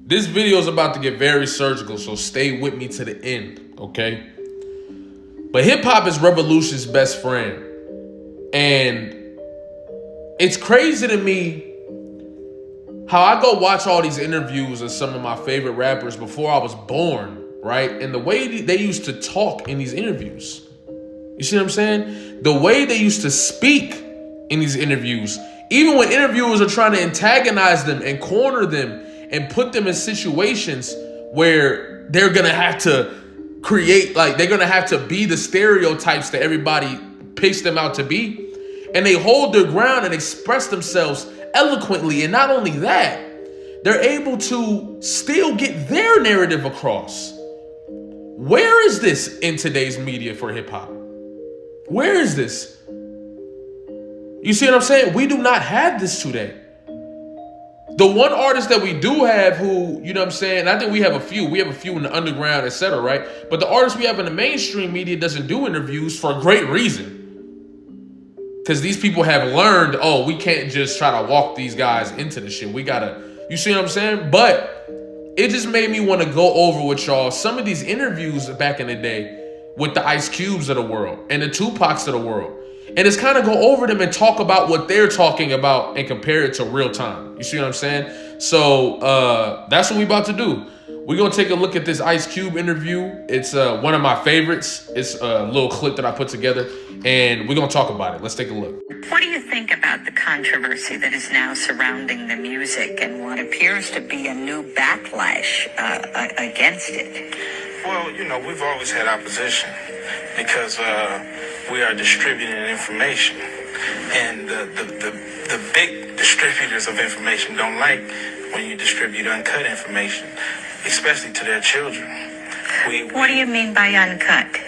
This video is about to get very surgical, so stay with me to the end, okay? But hip hop is revolution's best friend. And it's crazy to me how I go watch all these interviews of some of my favorite rappers before I was born, right? And the way they used to talk in these interviews. You see what I'm saying? The way they used to speak in these interviews, even when interviewers are trying to antagonize them and corner them and put them in situations where they're gonna have to create, like they're gonna have to be the stereotypes that everybody picks them out to be. And they hold their ground and express themselves eloquently. And not only that, they're able to still get their narrative across. Where is this in today's media for hip hop? Where is this? You see what I'm saying? We do not have this today. The one artist that we do have who, you know what I'm saying, I think we have a few in the underground, etc., right? But the artist we have in the mainstream media doesn't do interviews for a great reason. Because these people have learned, oh, we can't just try to walk these guys into the shit. We gotta, you see what I'm saying? But it just made me want to go over with y'all some of these interviews back in the day with the Ice Cubes of the world and the Tupacs of the world. And just kind of go over them and talk about what they're talking about and compare it to real time. You see what I'm saying? So that's what we about to do. We're going to take a look at this Ice Cube interview. It's one of my favorites. It's a little clip that I put together, and we're going to talk about it. Let's take a look. What do you think about the controversy that is now surrounding the music and what appears to be a new backlash against it? Well, you know, we've always had opposition because we are distributing information. And the big distributors of information don't like when you distribute uncut information, especially to their children. What do you mean by uncut?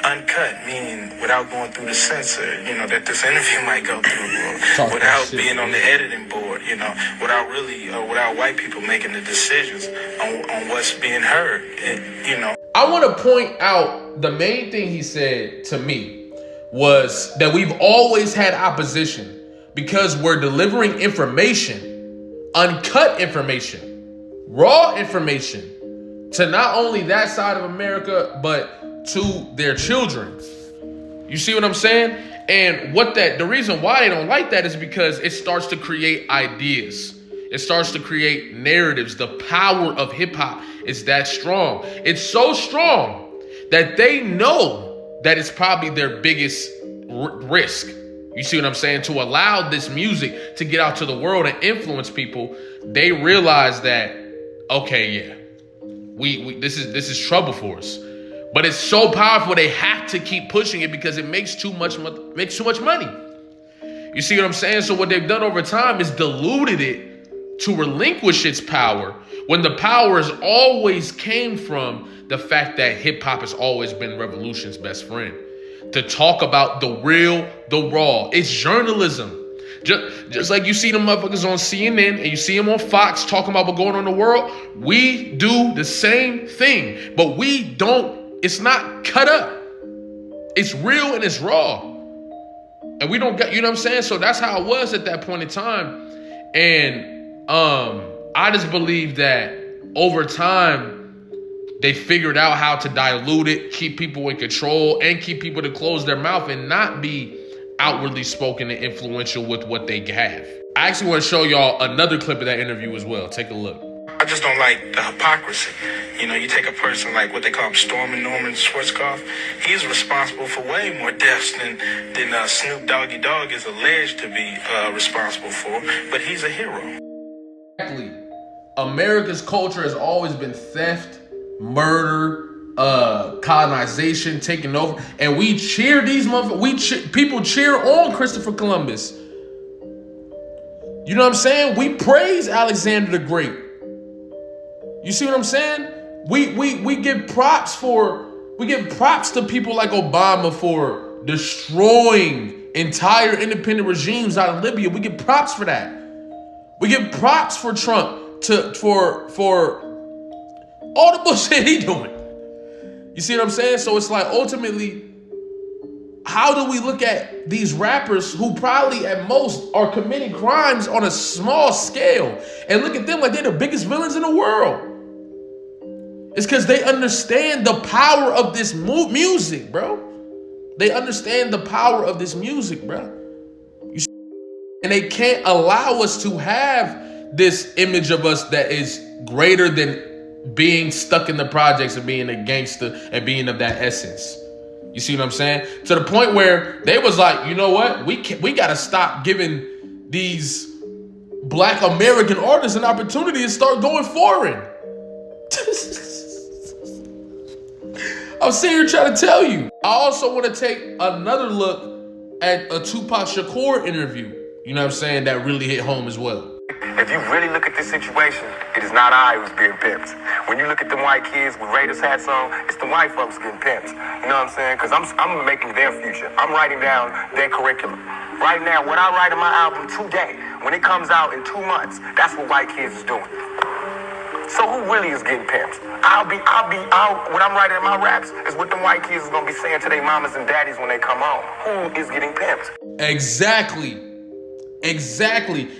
Uncut, meaning without going through the censor, you know, that this interview might go through, or without being on the editing board, you know, without white people making the decisions on what's being heard, you know. I want to point out the main thing he said to me was that we've always had opposition because we're delivering information, uncut information, raw information to not only that side of America, but to their children. You see what I'm saying? And the reason why they don't like that is because it starts to create ideas. It starts to create narratives. The power of hip hop is that strong. It's so strong that they know that it's probably their biggest risk. You see what I'm saying? To allow this music to get out to the world and influence people, they realize that, okay, yeah, this is trouble for us. But it's so powerful they have to keep pushing it because it makes too much money. You see what I'm saying? So what they've done over time is diluted it to relinquish its power when the power has always came from the fact that hip hop has always been revolution's best friend. To talk about the real, the raw. It's journalism. Just like you see them motherfuckers on CNN and you see them on Fox talking about what's going on in the world, we do the same thing, but it's not cut up. It's real and it's raw. And we don't get, you know what I'm saying? So that's how it was at that point in time. And I just believe that over time, they figured out how to dilute it, keep people in control, and keep people to close their mouth and not be outwardly spoken and influential with what they have. I actually want to show y'all another clip of that interview as well. Take a look. I just don't like the hypocrisy. You know, you take a person like what they call Norman Schwarzkopf. He's responsible for way more deaths than Snoop Doggy Dogg is alleged to be responsible for, but he's a hero. Exactly. America's culture has always been theft, murder, colonization, taking over, and we cheer these motherfuckers. People cheer on Christopher Columbus. You know what I'm saying? We praise Alexander the Great. You see what I'm saying? We give props to people like Obama for destroying entire independent regimes out of Libya. We give props for that. We give props for Trump for all the bullshit he doing. You see what I'm saying? So it's like ultimately, how do we look at these rappers who probably at most are committing crimes on a small scale and look at them like they're the biggest villains in the world? It's because they understand the power of this music, bro. They understand the power of this music, bro. And they can't allow us to have this image of us that is greater than being stuck in the projects and being a gangster and being of that essence. You see what I'm saying? To the point where they was like, you know what? We got to stop giving these Black American artists an opportunity to start going foreign. I'm sitting here trying to tell you. I also want to take another look at a Tupac Shakur interview. You know what I'm saying? That really hit home as well. If you really look at this situation, it is not I who's being pimped. When you look at them white kids with Raiders hats on, it's the white folks getting pimped. You know what I'm saying? Because I'm making their future. I'm writing down their curriculum. Right now, what I write in my album today, when it comes out in 2 months, that's what white kids is doing. So who really is getting pimped? What I'm writing in my raps is what them white kids is gonna be saying to their mamas and daddies when they come home. Who is getting pimped? Exactly.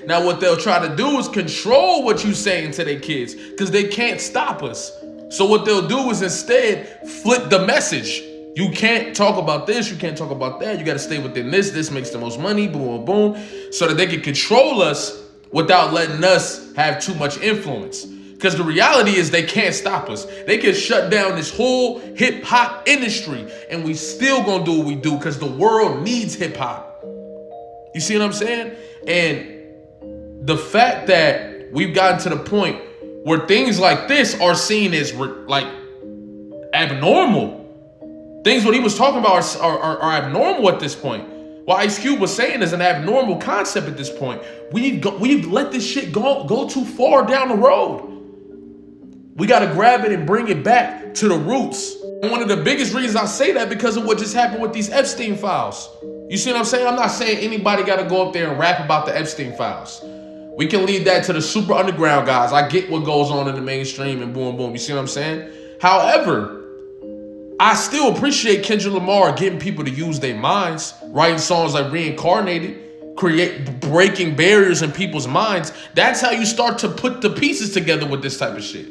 Now what they'll try to do is control what you saying to their kids, because they can't stop us. So what they'll do is instead flip the message. You can't talk about this, you can't talk about that, you gotta stay within this makes the most money, boom, boom, so that they can control us without letting us have too much influence. Because the reality is they can't stop us. They can shut down this whole hip hop industry and we still gonna do what we do because the world needs hip hop. You see what I'm saying? And the fact that we've gotten to the point where things like this are seen as like abnormal. Things what he was talking about are abnormal at this point. What Ice Cube was saying is an abnormal concept at this point. We've let this shit go too far down the road. We got to grab it and bring it back to the roots. And one of the biggest reasons I say that because of what just happened with these Epstein files. You see what I'm saying? I'm not saying anybody got to go up there and rap about the Epstein files. We can leave that to the super underground guys. I get what goes on in the mainstream and boom, boom. You see what I'm saying? However, I still appreciate Kendrick Lamar getting people to use their minds, writing songs like Reincarnated, breaking barriers in people's minds. That's how you start to put the pieces together with this type of shit.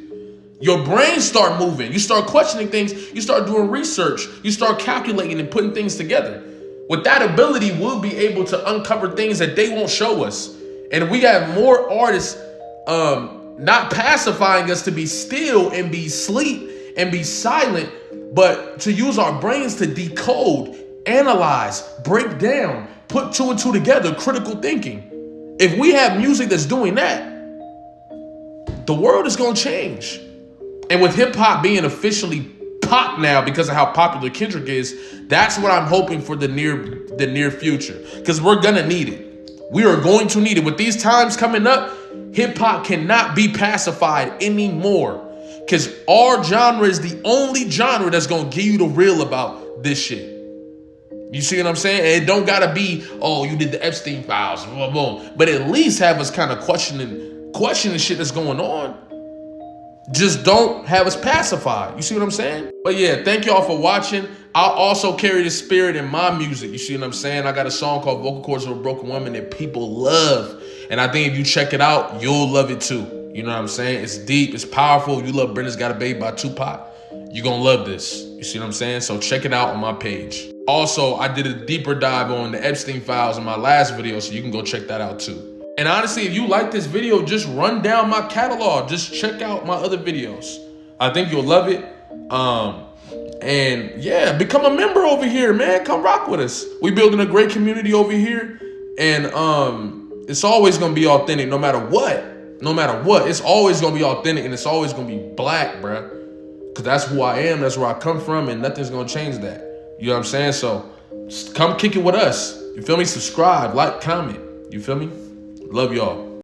Your brain start moving. You start questioning things. You start doing research. You start calculating and putting things together. With that ability, we'll be able to uncover things that they won't show us. And we have more artists not pacifying us to be still and be asleep and be silent, but to use our brains to decode, analyze, break down, put two and two together, critical thinking. If we have music that's doing that, the world is going to change. And with hip hop being officially pop now because of how popular Kendrick is, that's what I'm hoping for the near future. Because we're going to need it. We are going to need it. With these times coming up, hip hop cannot be pacified anymore. Because our genre is the only genre that's going to give you the real about this shit. You see what I'm saying? And it don't got to be, oh, you did the Epstein files, boom, boom. But at least have us kind of questioning shit that's going on. Just don't have us pacified. You see what I'm saying? But yeah, thank y'all for watching. I'll also carry the spirit in my music. You see what I'm saying? I got a song called Vocal Cords of a Broken Woman that people love. And I think if you check it out, you'll love it too. You know what I'm saying? It's deep, it's powerful. If you love Brenda's Got a Baby by Tupac, you're gonna love this. You see what I'm saying? So check it out on my page. Also, I did a deeper dive on the Epstein files in my last video, so you can go check that out too. And honestly, if you like this video, just run down my catalog. Just check out my other videos. I think you'll love it. And yeah, become a member over here, man. Come rock with us. We building a great community over here. And it's always gonna be authentic no matter what. No matter what, it's always gonna be authentic and it's always gonna be black, bruh. Cause that's who I am, that's where I come from, and nothing's gonna change that. You know what I'm saying? So come kick it with us. You feel me? Subscribe, like, comment. You feel me? Love y'all.